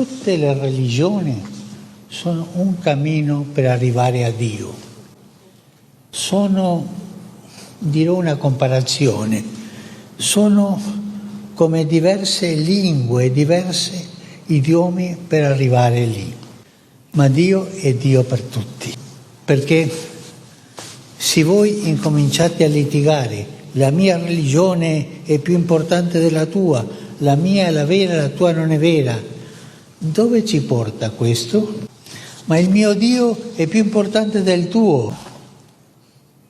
Tutte le religioni sono un cammino per arrivare a Dio. Sono, dirò una comparazione, sono come diverse lingue, diversi idiomi per arrivare lì. Ma Dio è Dio per tutti. Perché se voi incominciate a litigare, la mia religione è più importante della tua, la mia è la vera, la tua non è vera, dove ci porta questo? Ma il mio Dio è più importante del tuo.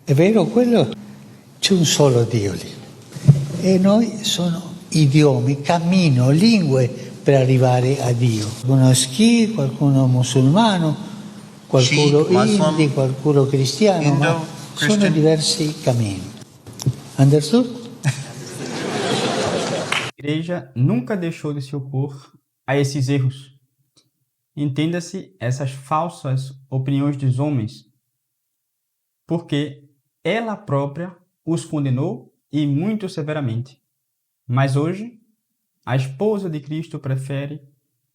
È vero quello? C'è un solo Dio lì. E noi sono idiomi, cammino, lingue per arrivare a Dio. Qualcuno schi, qualcuno musulmano, qualcuno hindi, qualcuno cristiano, ma sono diversi cammini. Understood? A igreja nunca deixou de se opor a esses erros. Entenda-se essas falsas opiniões dos homens, porque ela própria os condenou e muito severamente. Mas hoje, a esposa de Cristo prefere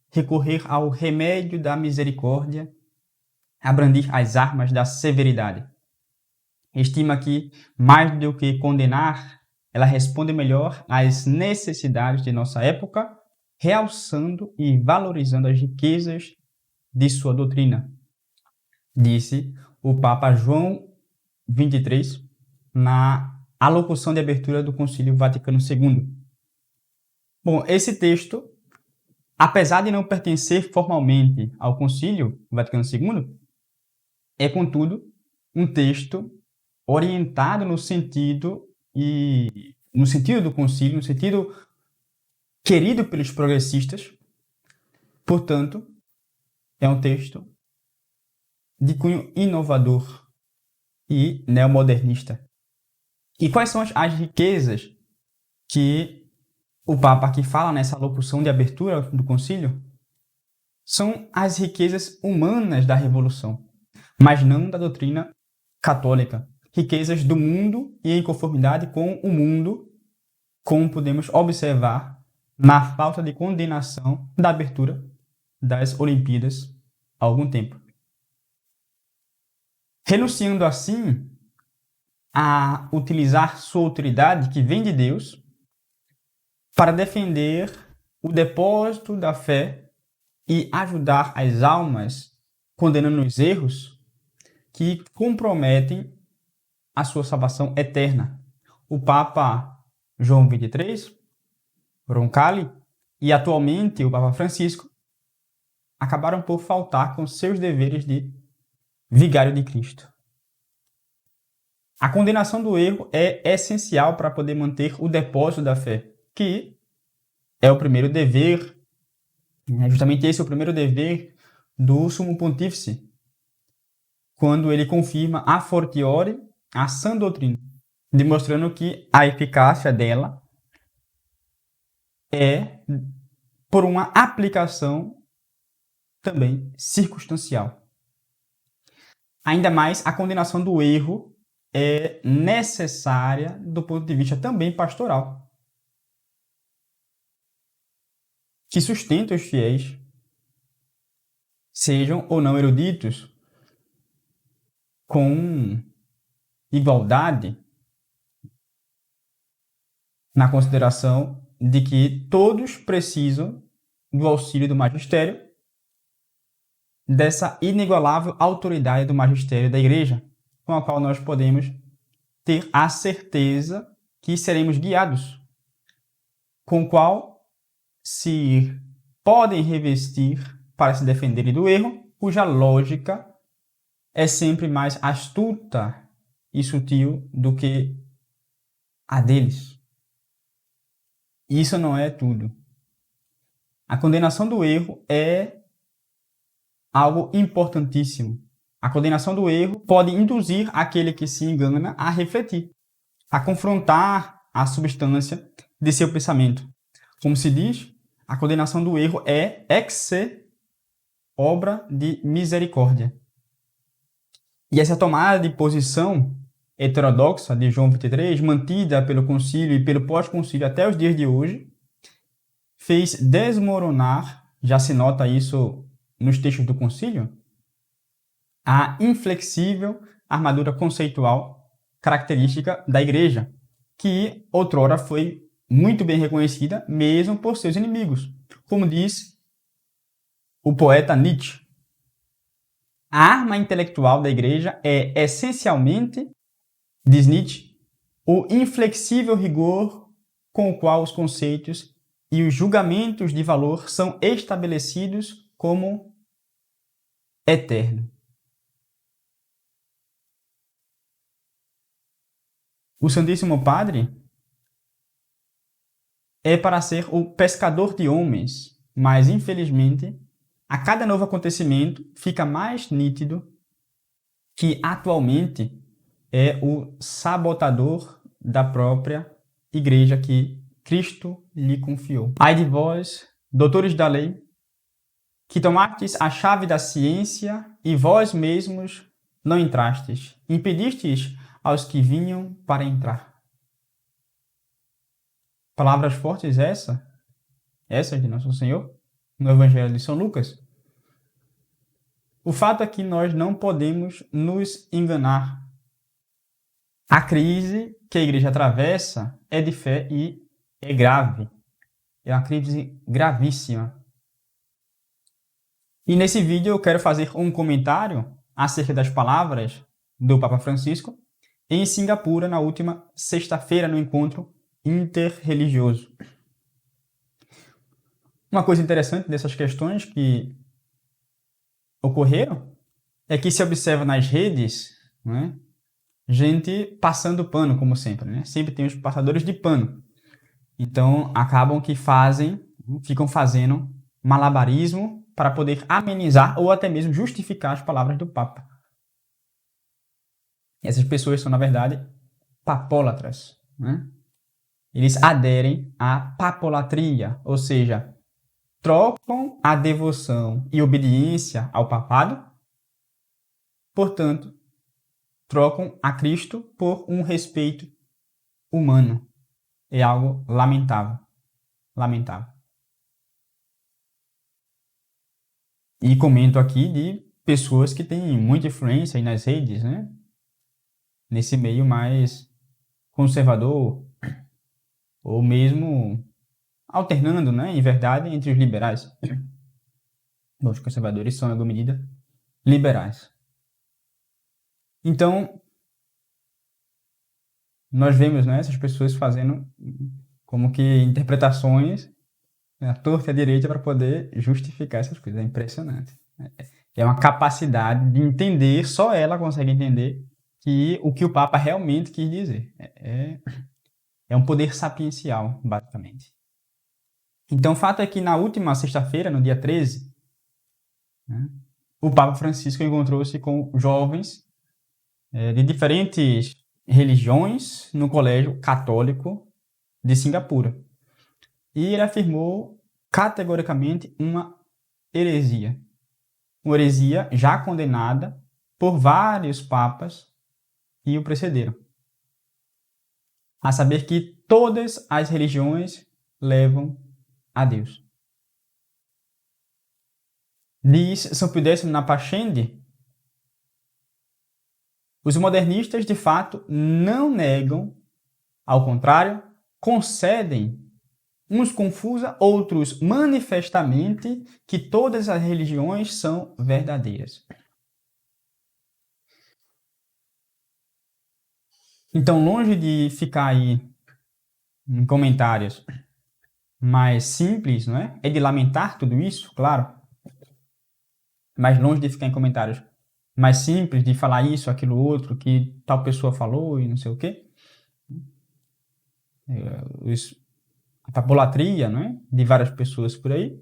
recorrer ao remédio da misericórdia, a brandir as armas da severidade. Estima que, mais do que condenar, ela responde melhor às necessidades de nossa época, realçando e valorizando as riquezas de sua doutrina, disse o Papa João XXIII na alocução de abertura do Concílio Vaticano II. Bom, esse texto, apesar de não pertencer formalmente ao Concílio Vaticano II, é, contudo, um texto orientado no sentido do concílio, no sentido querido pelos progressistas. Portanto, é um texto de cunho inovador e neomodernista. E quais são as riquezas que o Papa aqui fala nessa locução de abertura do concílio? São as riquezas humanas da Revolução, mas não da doutrina católica. Riquezas do mundo e em conformidade com o mundo, como podemos observar na falta de condenação da abertura das Olimpíadas há algum tempo. Renunciando assim a utilizar sua autoridade que vem de Deus para defender o depósito da fé e ajudar as almas condenando os erros que comprometem a sua salvação eterna. O Papa João XXIII, Roncalli, e atualmente o Papa Francisco acabaram por faltar com seus deveres de vigário de Cristo. A condenação do erro é essencial para poder manter o depósito da fé, que é o primeiro dever, justamente esse é o primeiro dever do Sumo Pontífice, quando ele confirma a fortiori a sã doutrina, demonstrando que a eficácia dela é por uma aplicação também circunstancial. Ainda mais, a condenação do erro é necessária do ponto de vista também pastoral, que sustenta os fiéis, sejam ou não eruditos, com igualdade, na consideração de que todos precisam do auxílio do magistério, dessa inigualável autoridade do magistério da Igreja, com a qual nós podemos ter a certeza que seremos guiados, com o qual se podem revestir para se defenderem do erro, cuja lógica é sempre mais astuta e sutil do que a deles. Isso não é tudo. A condenação do erro é algo importantíssimo. A condenação do erro pode induzir aquele que se engana a refletir, a confrontar a substância de seu pensamento. Como se diz, a condenação do erro é ex se obra de misericórdia. E essa tomada de posição heterodoxa de João XXIII, mantida pelo concílio e pelo pós-concílio até os dias de hoje, fez desmoronar já se nota isso nos textos do concílio, a inflexível armadura conceitual característica da igreja, que outrora foi muito bem reconhecida mesmo por seus inimigos. Como diz o poeta Nietzsche, a arma intelectual da igreja é essencialmente, diz Nietzsche, o inflexível rigor com o qual os conceitos e os julgamentos de valor são estabelecidos como eterno. O Santíssimo Padre é para ser o pescador de homens, mas infelizmente, a cada novo acontecimento fica mais nítido que atualmente é o sabotador da própria igreja que Cristo lhe confiou. Ai de vós, doutores da lei, que tomastes a chave da ciência e vós mesmos não entrastes, impedistes aos que vinham para entrar. Palavras fortes essas de Nosso Senhor, no Evangelho de São Lucas. O fato é que nós não podemos nos enganar. A crise que a igreja atravessa é de fé e é grave. É uma crise gravíssima. E nesse vídeo eu quero fazer um comentário acerca das palavras do Papa Francisco em Singapura na última sexta-feira no encontro interreligioso. Uma coisa interessante dessas questões que ocorreram é que se observa nas redes, né, gente passando pano, como sempre, né? Sempre tem os passadores de pano. Então, acabam que ficam fazendo malabarismo para poder amenizar ou até mesmo justificar as palavras do Papa. Essas pessoas são, na verdade, papólatras, né? Eles aderem à papolatria, ou seja, trocam a devoção e obediência ao papado, portanto, trocam a Cristo por um respeito humano. É algo lamentável. Lamentável. E comento aqui de pessoas que têm muita influência aí nas redes, né? Nesse meio mais conservador, ou mesmo alternando, né, em verdade, entre os liberais. Bom, os conservadores são, em alguma medida, liberais. Então, nós vemos, né, essas pessoas fazendo como que interpretações à torta e à direita para poder justificar essas coisas. É impressionante. É uma capacidade de entender, só ela consegue entender o que o Papa realmente quis dizer. É um poder sapiencial, basicamente. Então, o fato é que na última sexta-feira, no dia 13, né, o Papa Francisco encontrou-se com jovens de diferentes religiões no Colégio Católico de Singapura. E ele afirmou categoricamente uma heresia. Uma heresia já condenada por vários papas que o precederam. A saber que todas as religiões levam a Deus. Diz São Pio X na Pascendi, os modernistas de fato não negam, ao contrário, concedem, uns confusa, outros manifestamente, que todas as religiões são verdadeiras. Então, longe de ficar aí em comentários mais simples, não é? É de lamentar tudo isso, claro. Mas longe de ficar em comentários mais simples, de falar isso, aquilo, outro, que tal pessoa falou e não sei o quê. A papolatria, não é? De várias pessoas por aí,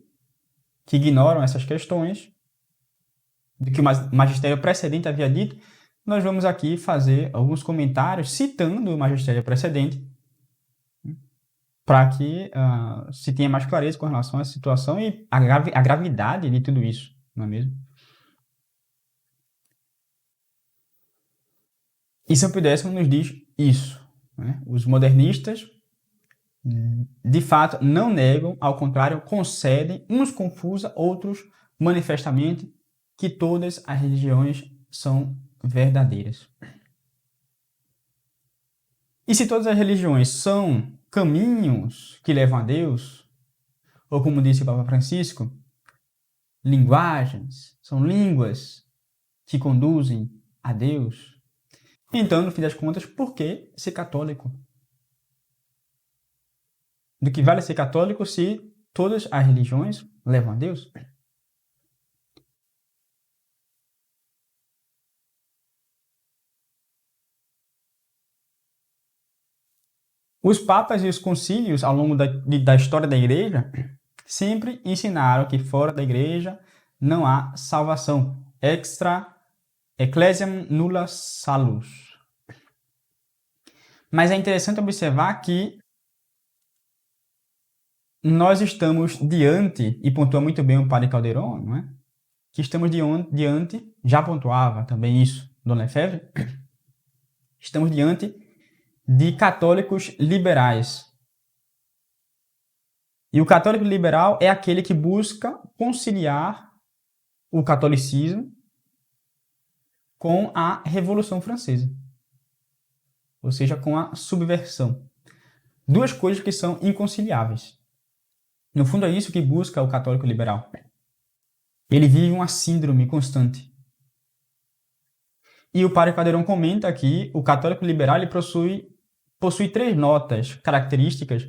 que ignoram essas questões, do que o magistério precedente havia dito. Nós vamos aqui fazer alguns comentários citando o magistério precedente, para que se tenha mais clareza com relação à situação e a gravidade de tudo isso, não é mesmo? E São Pio X nos diz isso, né? Os modernistas de fato, não negam, ao contrário, concedem, uns confusa, outros manifestamente, que todas as religiões são verdadeiras. E se todas as religiões são caminhos que levam a Deus, ou como disse o Papa Francisco, linguagens, são línguas que conduzem a Deus, então, no fim das contas, por que ser católico? Do que vale ser católico se todas as religiões levam a Deus? Os papas e os concílios, ao longo da história da igreja, sempre ensinaram que fora da igreja não há salvação. Extra ecclesiam nulla salus. Mas é interessante observar que nós estamos diante, e pontua muito bem o padre Calderon, não é? Que estamos diante, já pontuava também isso Dona Lefebvre, estamos diante de católicos liberais. E o católico liberal é aquele que busca conciliar o catolicismo com a Revolução Francesa, ou seja, com a subversão. Duas coisas que são inconciliáveis. No fundo, é isso que busca o católico liberal. Ele vive uma síndrome constante. E o padre Calderon comenta que o católico liberal ele possui 3 notas características.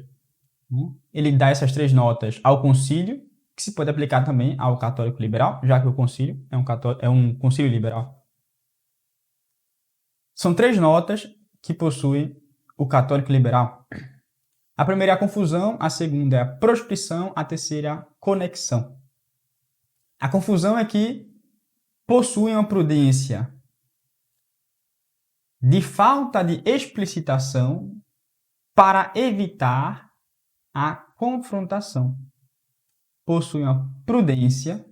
Ele dá essas 3 notas ao concílio, que se pode aplicar também ao católico liberal, já que o concílio é um concílio liberal. São 3 notas que possui o católico liberal. A primeira é a confusão, a segunda é a proscrição, a terceira é a conexão. A confusão é que possui uma prudência de falta de explicitação para evitar a confrontação. Possui uma prudência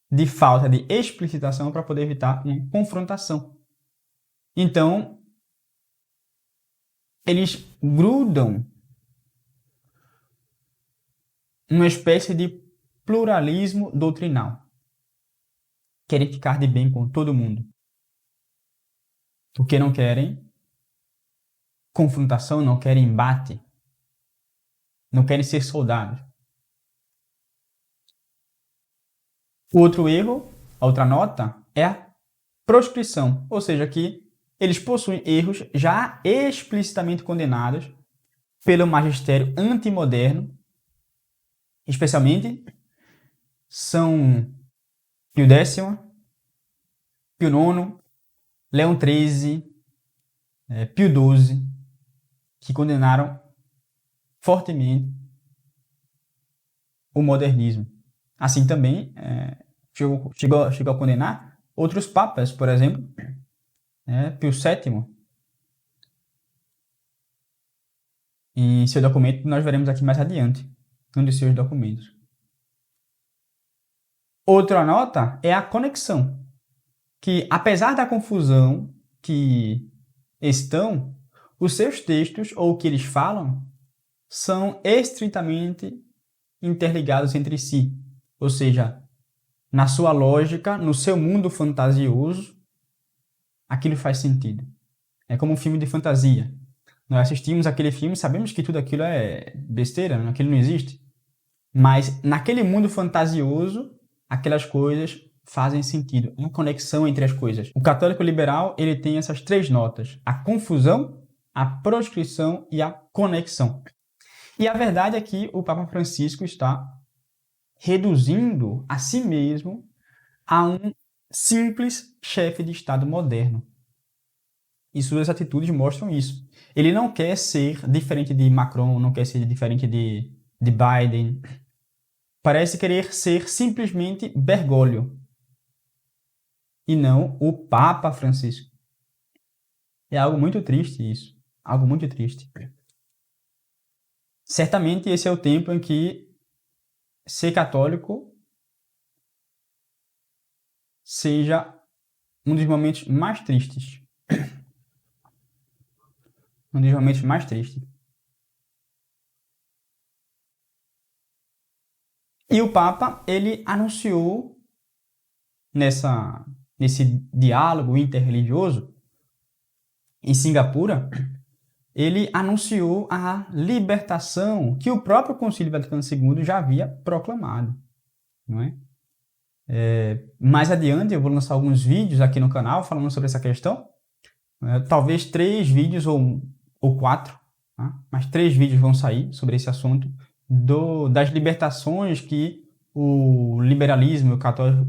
de falta de explicitação para poder evitar uma confrontação. Então, eles grudam uma espécie de pluralismo doutrinal. Querem ficar de bem com todo mundo. Porque não querem confrontação, não querem embate. Não querem ser soldados. O outro erro, a outra nota, é a proscrição. Ou seja, que eles possuem erros já explicitamente condenados pelo magistério antimoderno, especialmente São Pio X, Pio IX, Leão XIII, Pio XII, que condenaram fortemente o modernismo. Assim também chegou a condenar outros papas, por exemplo, Pio VII. Em seu documento, nós veremos aqui mais adiante, um de seus documentos. Outra nota é a conexão, que apesar da confusão que estão, os seus textos, ou o que eles falam, são estritamente interligados entre si. Ou seja, na sua lógica, no seu mundo fantasioso, aquilo faz sentido. É como um filme de fantasia. Nós assistimos aquele filme, sabemos que tudo aquilo é besteira, aquilo não existe. Mas naquele mundo fantasioso, aquelas coisas fazem sentido. Uma conexão entre as coisas. O católico liberal ele tem essas 3 notas. A confusão, a proscrição e a conexão. E a verdade é que o Papa Francisco está reduzindo a si mesmo a um simples chefe de Estado moderno. E suas atitudes mostram isso. Ele não quer ser diferente de Macron, não quer ser diferente de Biden. Parece querer ser simplesmente Bergoglio e não o Papa Francisco. É algo muito triste isso. Algo muito triste. Certamente esse é o tempo em que ser católico seja um dos momentos mais tristes. Um dos momentos mais tristes. E o Papa, ele anunciou nesse diálogo interreligioso em Singapura, ele anunciou a libertação que o próprio Concílio Vaticano II já havia proclamado, não é? Mais adiante eu vou lançar alguns vídeos aqui no canal falando sobre essa questão, talvez 3 vídeos ou 4, tá? Mas 3 vídeos vão sair sobre esse assunto das libertações que o liberalismo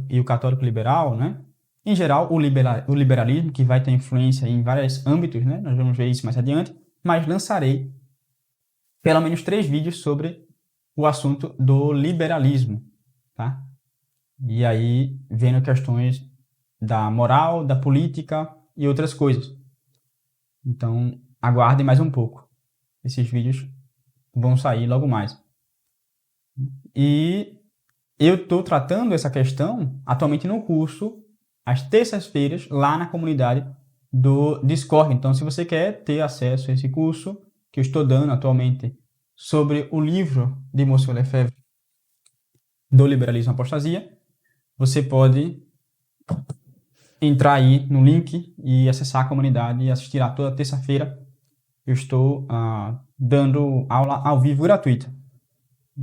e o católico liberal, né? Em geral, o liberalismo, que vai ter influência em vários âmbitos, né? Nós vamos ver isso mais adiante, mas lançarei pelo menos 3 vídeos sobre o assunto do liberalismo, tá? E aí, vendo questões da moral, da política e outras coisas. Então, aguardem mais um pouco. Esses vídeos vão sair logo mais. E eu estou tratando essa questão atualmente no curso, às terças-feiras, lá na comunidade do Discord. Então, se você quer ter acesso a esse curso que eu estou dando atualmente sobre o livro de Monsieur Lefebvre, do Liberalismo e Apostasia, você pode entrar aí no link e acessar a comunidade e assistir lá toda terça-feira. Eu estou dando aula ao vivo gratuita.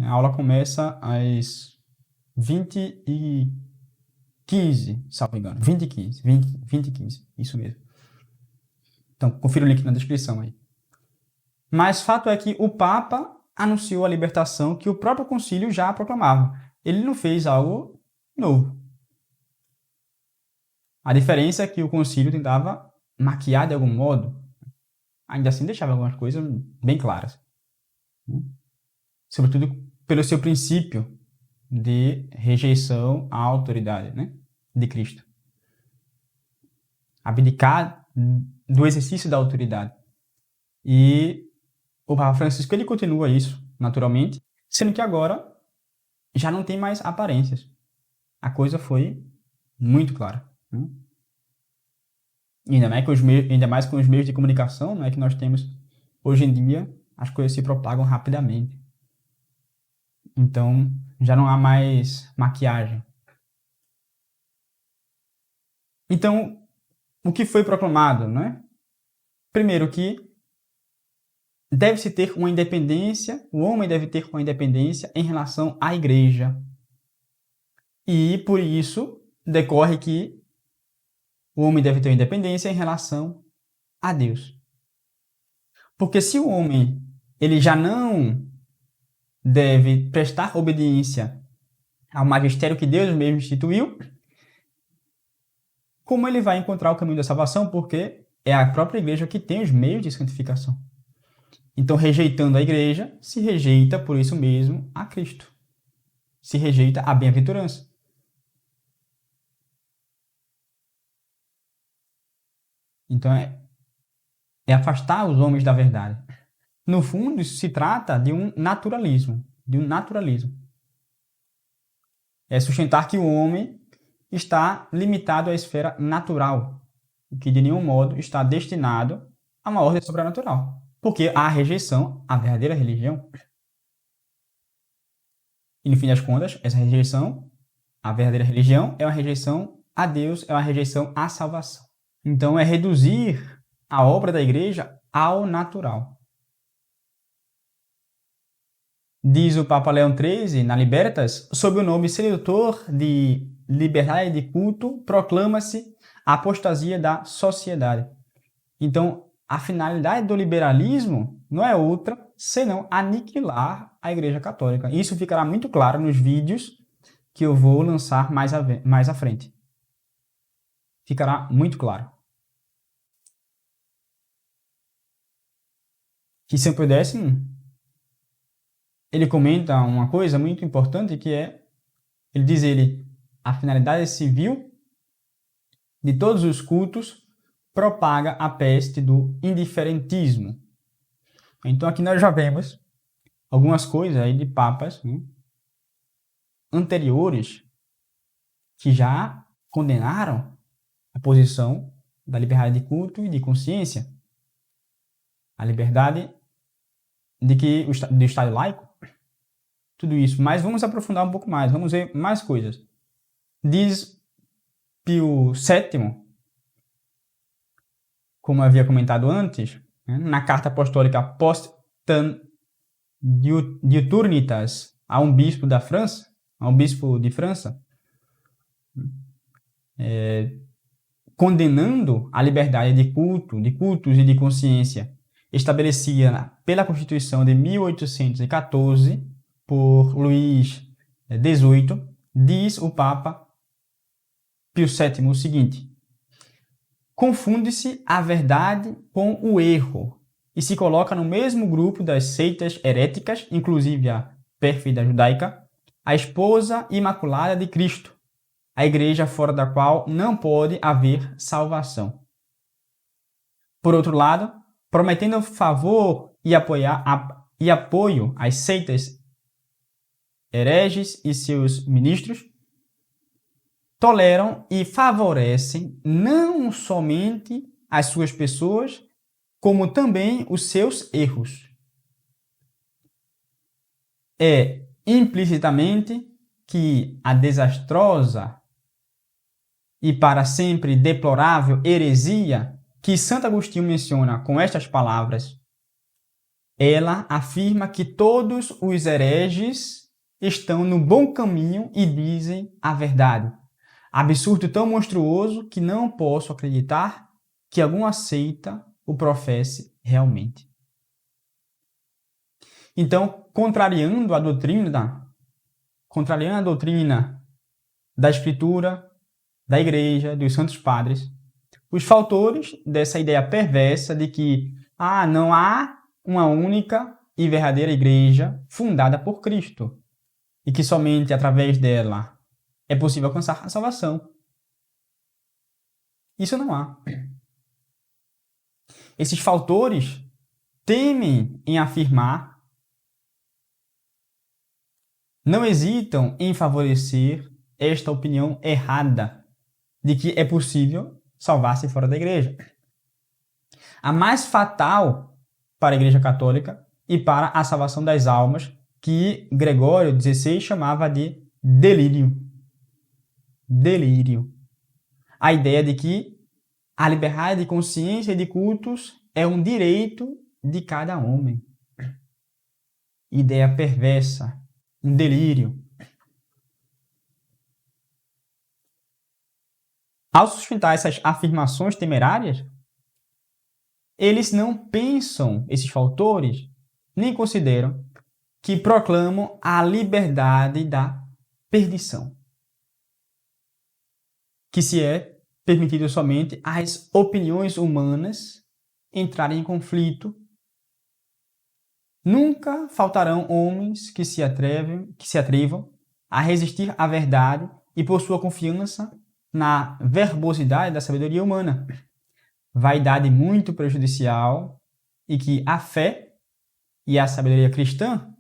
A aula começa às 20h15, salvo engano. 20h15, isso mesmo. Então, confira o link na descrição aí. Mas fato é que o Papa anunciou a libertação que o próprio concílio já proclamava. Ele não fez algo novo. A diferença é que o concílio tentava maquiar de algum modo, ainda assim deixava algumas coisas bem claras. Sobretudo pelo seu princípio de rejeição à autoridade, né, de Cristo. Abdicar do exercício da autoridade. E o Papa Francisco, ele continua isso, naturalmente, sendo que agora já não tem mais aparências. A coisa foi muito clara. Ainda mais com os meios de comunicação, né, que nós temos hoje em dia, as coisas se propagam rapidamente. Então, já não há mais maquiagem. Então, o que foi proclamado, né? Primeiro que deve-se ter uma independência, o homem deve ter uma independência em relação à igreja. E, por isso, decorre que o homem deve ter uma independência em relação a Deus. Porque se o homem ele já não deve prestar obediência ao magistério que Deus mesmo instituiu, como ele vai encontrar o caminho da salvação? Porque é a própria igreja que tem os meios de santificação. Então, rejeitando a igreja, se rejeita, por isso mesmo, a Cristo. Se rejeita a bem-aventurança. Então, é afastar os homens da verdade. No fundo, isso se trata de um naturalismo. É sustentar que o homem está limitado à esfera natural, que de nenhum modo está destinado a uma ordem sobrenatural. Porque há rejeição à verdadeira religião. E no fim das contas, essa rejeição à verdadeira religião é uma rejeição a Deus, é uma rejeição à salvação. Então é reduzir a obra da igreja ao natural. Diz o Papa Leão XIII, na Libertas, sob o nome sedutor de liberdade de culto, proclama-se a apostasia da sociedade. Então, a finalidade do liberalismo não é outra senão aniquilar a Igreja Católica. Isso ficará muito claro nos vídeos que eu vou lançar mais à frente. Ficará muito claro. Que se eu pudesse, ele comenta uma coisa muito importante que é, ele diz a finalidade civil de todos os cultos propaga a peste do indiferentismo. Então aqui nós já vemos algumas coisas aí de papas anteriores que já condenaram a posição da liberdade de culto e de consciência. A liberdade do Estado laico, tudo isso, mas vamos aprofundar um pouco mais, vamos ver mais coisas. Diz Pio VII, como eu havia comentado antes, né, na carta apostólica Post Diuturnitas a um bispo da França, a um bispo de França, condenando a liberdade de culto, de cultos e de consciência estabelecida pela Constituição de 1814 por Luís XVIII, diz o Papa Pio VII o seguinte: confunde-se a verdade com o erro e se coloca no mesmo grupo das seitas heréticas, inclusive a pérfida judaica, a esposa imaculada de Cristo, a igreja fora da qual não pode haver salvação. Por outro lado, prometendo favor e apoio às seitas hereges e seus ministros, toleram e favorecem não somente as suas pessoas, como também os seus erros. É implicitamente que a desastrosa e para sempre deplorável heresia que Santo Agostinho menciona com estas palavras, ela afirma que todos os hereges estão no bom caminho e dizem a verdade. Absurdo tão monstruoso que não posso acreditar que alguma seita o professe realmente. Então, contrariando a doutrina da Escritura, da Igreja, dos Santos Padres, os fautores dessa ideia perversa de que não há uma única e verdadeira Igreja fundada por Cristo e que somente através dela é possível alcançar a salvação. Isso não há. Esses fautores temem em afirmar, não hesitam em favorecer esta opinião errada de que é possível salvar-se fora da igreja. A mais fatal para a Igreja Católica e para a salvação das almas, que Gregório XVI chamava de delírio. Delírio. A ideia de que a liberdade de consciência e de cultos é um direito de cada homem. Ideia perversa, um delírio. Ao sustentar essas afirmações temerárias, eles não pensam, esses fautores, nem consideram que proclamam a liberdade da perdição, que se é permitido somente às opiniões humanas entrarem em conflito. Nunca faltarão homens que se atrevam a resistir à verdade e por sua confiança na verbosidade da sabedoria humana, vaidade muito prejudicial, e que a fé e a sabedoria cristã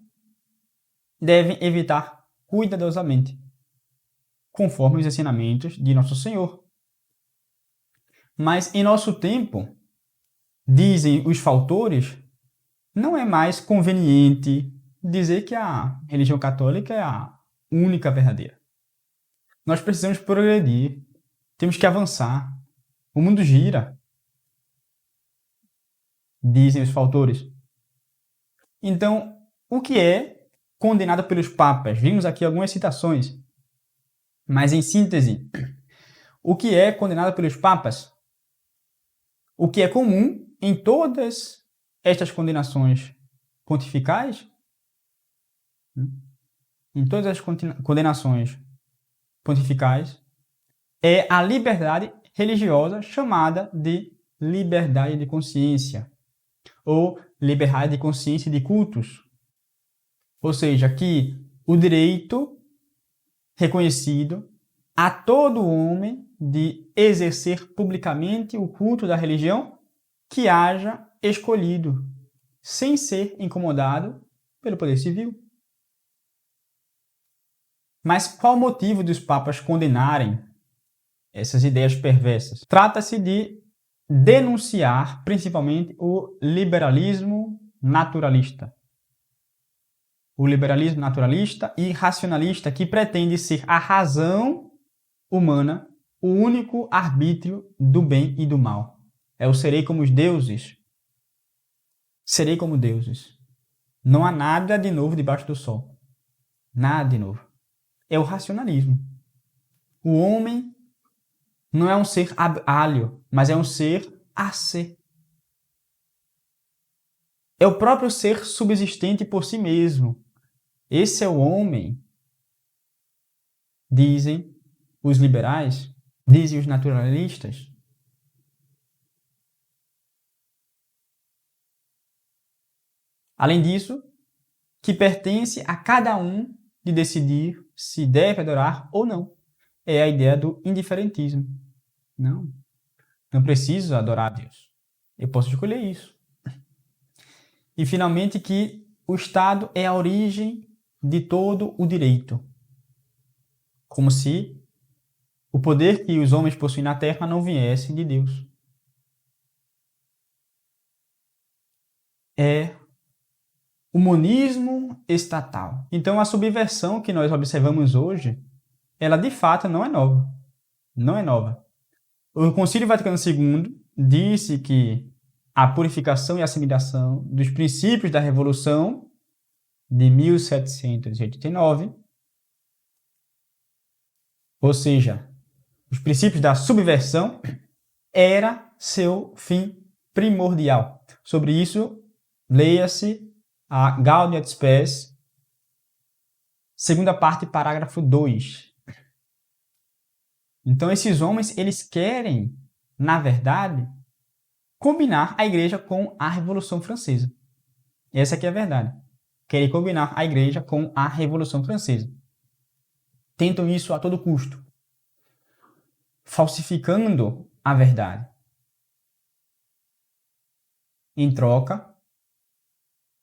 devem evitar cuidadosamente, conforme os ensinamentos de Nosso Senhor. Mas em nosso tempo, dizem os fautores, não é mais conveniente dizer que a religião católica é a única verdadeira. Nós precisamos progredir, temos que avançar. O mundo gira, dizem os fautores. Então, o que é condenado pelos papas? Vimos aqui algumas citações, mas em síntese, o que é condenado pelos papas? O que é comum em todas estas condenações pontificais, em todas as condenações pontificais, é a liberdade religiosa chamada de liberdade de consciência, ou liberdade de consciência e de cultos. Ou seja, que o direito reconhecido a todo homem de exercer publicamente o culto da religião que haja escolhido, sem ser incomodado pelo poder civil. Mas qual o motivo dos papas condenarem essas ideias perversas? Trata-se de denunciar principalmente o liberalismo naturalista. o liberalismo naturalista e racionalista, que pretende ser a razão humana, o único arbítrio do bem e do mal. É o serei como os deuses. Serei como deuses. Não há nada de novo debaixo do sol. Nada de novo. É o racionalismo. O homem não é um ser alho, mas é um ser a ser. É o próprio ser subsistente por si mesmo. Esse é o homem, dizem os liberais, dizem os naturalistas. Além disso, que pertence a cada um de decidir se deve adorar ou não. É a ideia do indiferentismo. Não preciso adorar a Deus. Eu posso escolher isso. E, finalmente, que o Estado é a origem de todo o direito. Como se o poder que os homens possuem na terra não viesse de Deus. É o monismo estatal. Então, a subversão que nós observamos hoje, ela de fato não é nova. Não é nova. O Concílio Vaticano II disse que a purificação e assimilação dos princípios da Revolução de 1789, ou seja, os princípios da subversão, era seu fim primordial. Sobre isso, leia-se a Gaudium et Spes, segunda parte, parágrafo 2. Então, esses homens, eles querem, na verdade, combinar a igreja com a Revolução Francesa. Essa aqui é a verdade. Querem combinar a igreja com a Revolução Francesa. Tentam isso a todo custo, falsificando a verdade. Em troca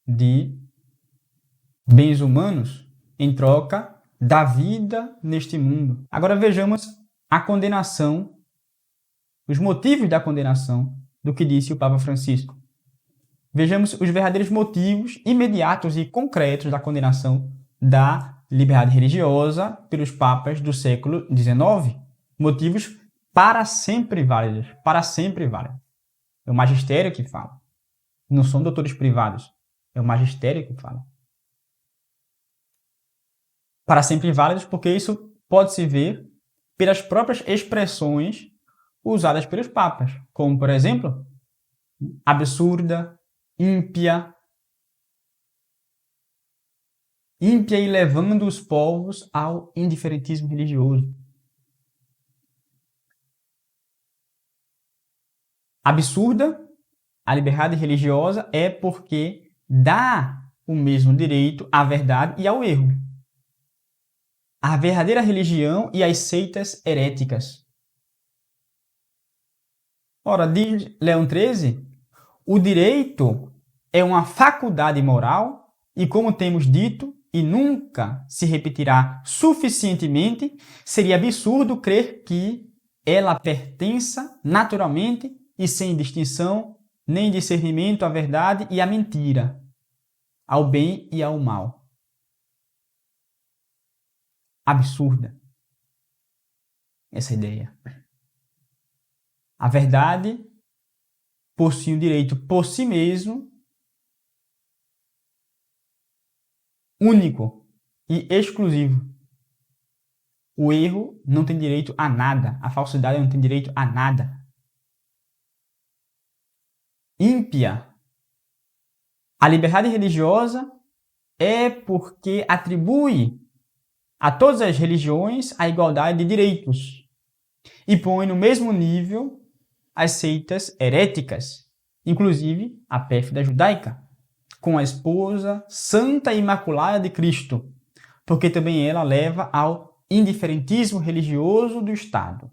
de bens humanos, em troca da vida neste mundo. Agora vejamos a condenação, os motivos da condenação do que disse o Papa Francisco. Vejamos os verdadeiros motivos imediatos e concretos da condenação da liberdade religiosa pelos papas do século XIX. Motivos para sempre válidos. Para sempre válidos. É o magistério que fala. Não são doutores privados. É o magistério que fala. Para sempre válidos, porque isso pode-se ver pelas próprias expressões usadas pelos papas, como, por exemplo, absurda, ímpia e levando os povos ao indiferentismo religioso. Absurda, a liberdade religiosa é porque dá o mesmo direito à verdade e ao erro. A verdadeira religião e as seitas heréticas. Ora, diz Leão XIII, o direito é uma faculdade moral e, como temos dito, e nunca se repetirá suficientemente, seria absurdo crer que ela pertença naturalmente e sem distinção nem discernimento à verdade e à mentira, ao bem e ao mal. Absurda essa ideia. A verdade possui um direito por si mesmo, único e exclusivo. O erro não tem direito a nada, a falsidade não tem direito a nada. Ímpia. A liberdade religiosa é porque atribui a todas as religiões a igualdade de direitos e põe no mesmo nível as seitas heréticas, inclusive a pérfida judaica, com a esposa santa e imaculada de Cristo, porque também ela leva ao indiferentismo religioso do Estado,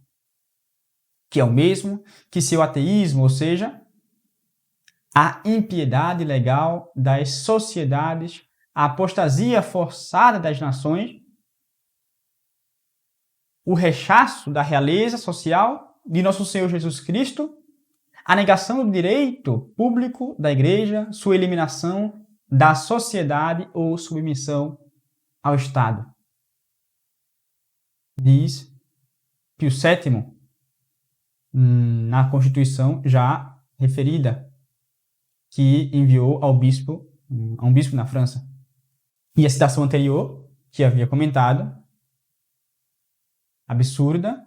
que é o mesmo que seu ateísmo, ou seja, a impiedade legal das sociedades, a apostasia forçada das nações, o rechaço da realeza social de nosso Senhor Jesus Cristo, a negação do direito público da igreja, sua eliminação da sociedade ou submissão ao Estado. Diz Pio VII, na Constituição já referida, que enviou a um bispo na França. E a citação anterior, que havia comentado, absurda,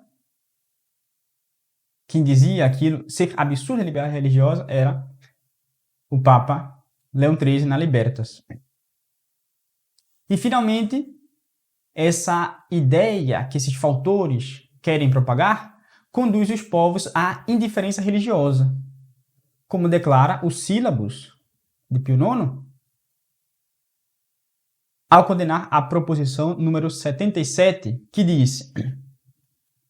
quem dizia aquilo ser absurda a liberdade religiosa era o Papa Leão XIII na Libertas. E, finalmente, essa ideia que esses fautores querem propagar conduz os povos à indiferença religiosa, como declara o Sílabus de Pio IX, ao condenar a proposição número 77, que diz: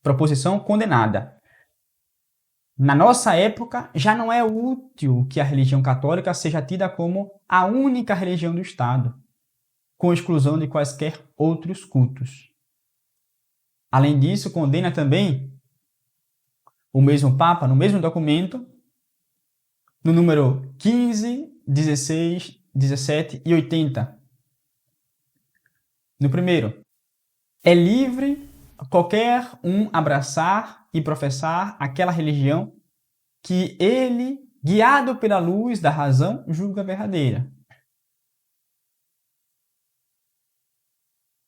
proposição condenada. Na nossa época, já não é útil que a religião católica seja tida como a única religião do Estado, com exclusão de quaisquer outros cultos. Além disso, condena também o mesmo Papa, no mesmo documento, no número 15, 16, 17 e 80. No primeiro, é livre qualquer um abraçar e professar aquela religião que ele, guiado pela luz da razão, julga verdadeira.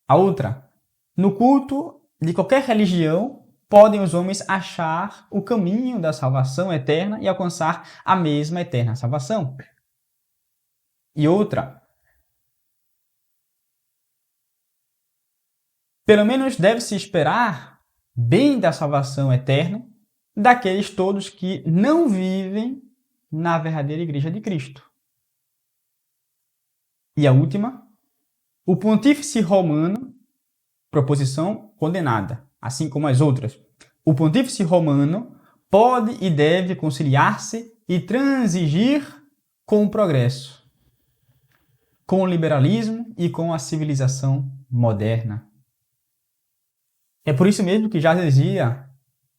A outra, no culto de qualquer religião, podem os homens achar o caminho da salvação eterna e alcançar a mesma eterna salvação. E outra, pelo menos deve-se esperar bem da salvação eterna daqueles todos que não vivem na verdadeira Igreja de Cristo. E a última, o Pontífice Romano, proposição condenada, assim como as outras. O Pontífice Romano pode e deve conciliar-se e transigir com o progresso, com o liberalismo e com a civilização moderna. É por isso mesmo que já dizia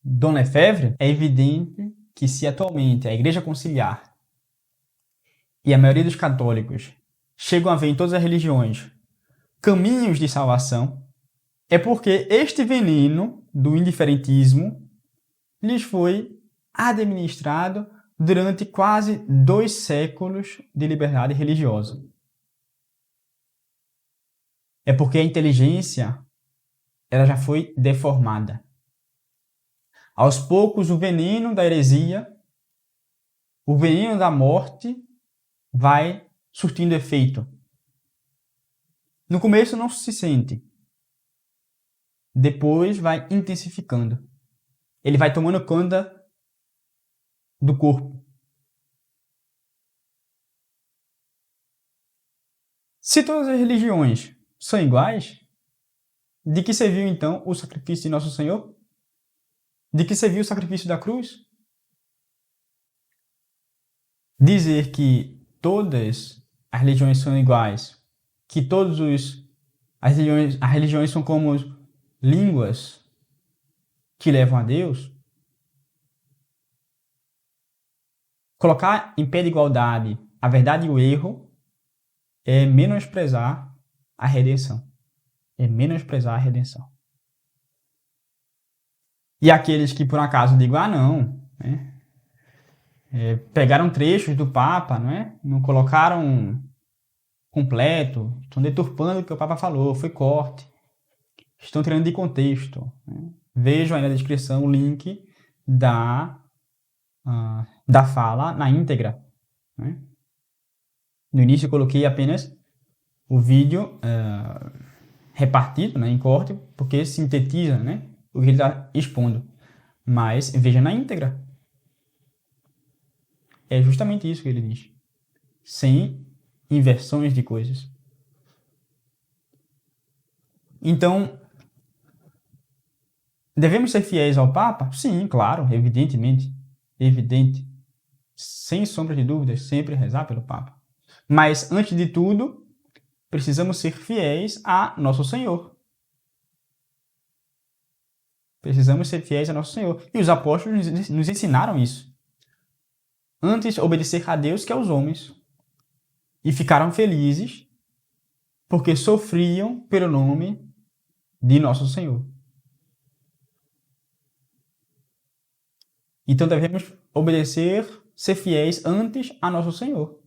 Dom Lefebvre, é evidente que se atualmente a Igreja Conciliar e a maioria dos católicos chegam a ver em todas as religiões caminhos de salvação, é porque este veneno do indiferentismo lhes foi administrado durante quase 2 séculos de liberdade religiosa. É porque a inteligência ela já foi deformada. Aos poucos, o veneno da heresia, o veneno da morte vai surtindo efeito. No começo não se sente. Depois vai intensificando. Ele vai tomando conta do corpo. Se todas as religiões são iguais, de que serviu então o sacrifício de Nosso Senhor? De que serviu o sacrifício da cruz? Dizer que todas as religiões são iguais, que as religiões são como línguas que levam a Deus, colocar em pé de igualdade a verdade e o erro é menosprezar a redenção. É menosprezar a redenção. E aqueles que por acaso digam, não, né? Pegaram trechos do Papa, não colocaram completo, estão deturpando o que o Papa falou, foi corte, estão tirando de contexto. Vejam aí na descrição o link da fala na íntegra. No início eu coloquei apenas o vídeo repartido em corte, porque sintetiza o que ele está expondo. Mas veja na íntegra. É justamente isso que ele diz. Sem inversões de coisas. Então, devemos ser fiéis ao Papa? Sim, claro, evidentemente. Evidente. Sem sombra de dúvidas, sempre rezar pelo Papa. Mas, antes de tudo, precisamos ser fiéis a Nosso Senhor. Precisamos ser fiéis a Nosso Senhor. E os apóstolos nos ensinaram isso. Antes, obedecer a Deus que aos homens. e ficaram felizes porque sofriam pelo nome de nosso Senhor. Então devemos obedecer, ser fiéis antes a nosso Senhor,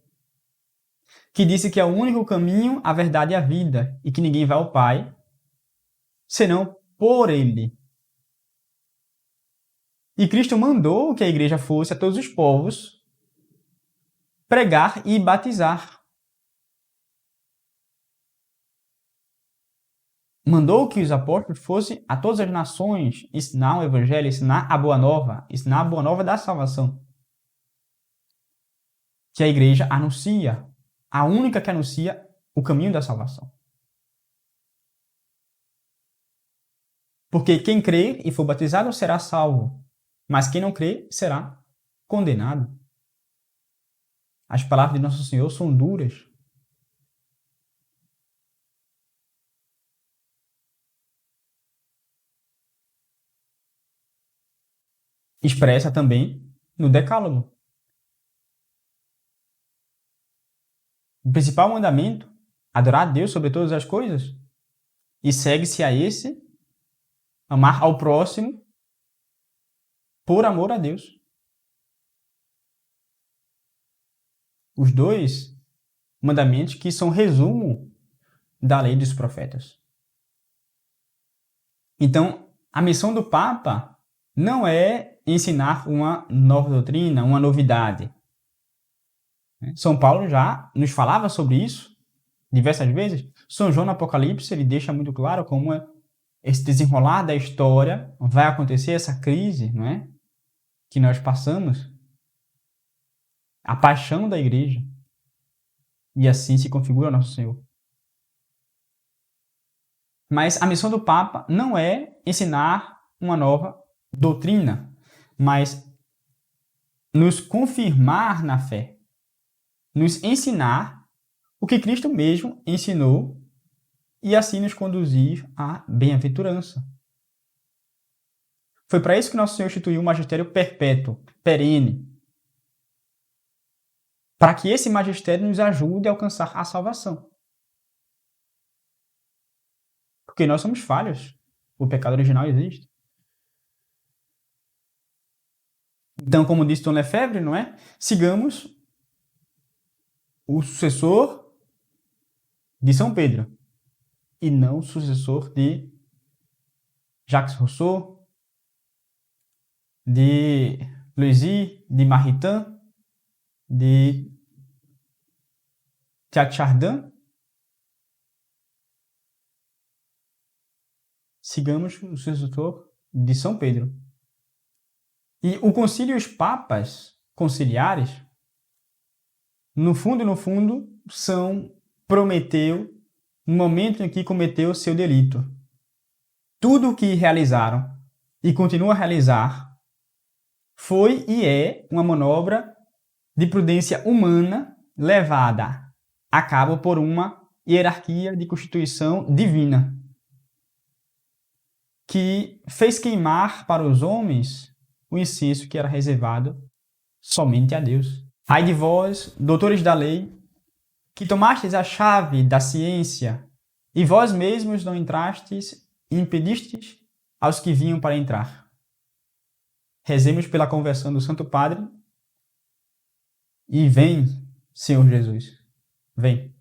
que disse que é o único caminho, a verdade e a vida, e que ninguém vai ao Pai senão por Ele. E Cristo mandou que a igreja fosse a todos os povos pregar e batizar. Mandou que os apóstolos fossem a todas as nações ensinar o evangelho, ensinar a boa nova da salvação. Que a igreja anuncia, a única que anuncia o caminho da salvação. Porque quem crer e for batizado será salvo, mas quem não crer será condenado. As palavras de Nosso Senhor são duras. Expressa também no Decálogo. O principal mandamento, adorar a Deus sobre todas as coisas, e segue-se a esse, amar ao próximo por amor a Deus. Os dois mandamentos que são resumo da lei dos profetas. Então, a missão do Papa não é ensinar uma nova doutrina, uma novidade. São Paulo já nos falava sobre isso diversas vezes. São João no Apocalipse, ele deixa muito claro como esse desenrolar da história vai acontecer, essa crise, não é? Que nós passamos, a paixão da igreja, e assim se configura Nosso Senhor. Mas a missão do Papa não é ensinar uma nova doutrina, mas nos confirmar na fé, nos ensinar o que Cristo mesmo ensinou e assim nos conduzir à bem-aventurança. Foi para isso que Nosso Senhor instituiu o magistério perpétuo, perene, para que esse magistério nos ajude a alcançar a salvação. Porque nós somos falhos. O pecado original existe. Então, como disse Dom Lefebvre, não é? Sigamos o sucessor de São Pedro e não o sucessor de Jacques Rousseau, de Loisy, de Maritain, de Teilhard de Chardin. Sigamos o sucessor de São Pedro. E o concílio e os papas conciliares, no fundo, são Prometeu no momento em que cometeu seu delito. Tudo o que realizaram e continua a realizar foi e é uma manobra de prudência humana levada a cabo por uma hierarquia de constituição divina, que fez queimar para os homens o incenso que era reservado somente a Deus. Ai de vós, doutores da lei, que tomastes a chave da ciência, e vós mesmos não entrastes e impedistes aos que vinham para entrar. Rezemos pela conversão do Santo Padre, e vem, Senhor Jesus, vem.